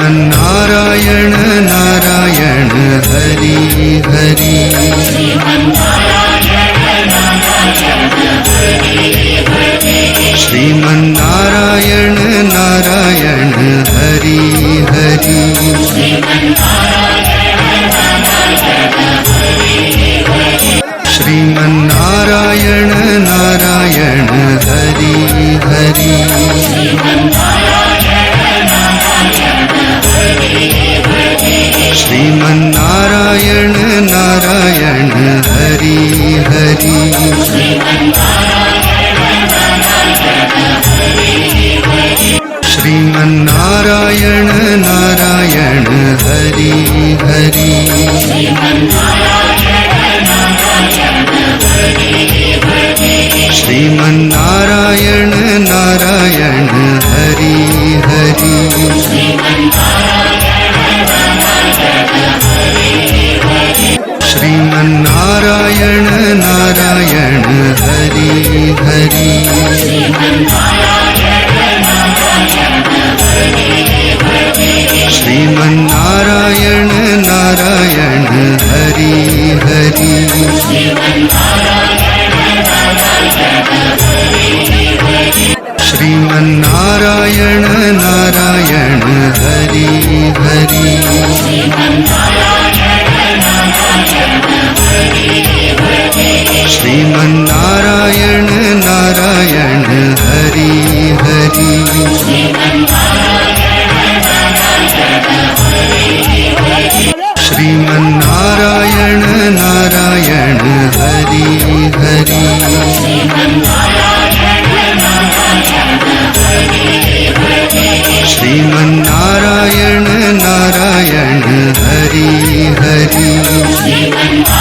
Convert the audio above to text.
Sriman Narayana Narayan Hari Hari Sriman Narayana Narayan Hari Hari Sriman Narayana Narayan Hari Hari Sriman Narayana Narayan Hari Hari Sriman Narayana Narayan Hari Hari Sriman Narayana Narayan Hari Hari Sriman Narayana Narayan Hari Hari Sriman Narayana Narayan Hari Hari Sriman Narayana Narayan Hari Hari Sriman Narayana Narayan Hari Hari Sriman Narayana Narayan Hari Hari Sriman Narayana Narayan Hari Hari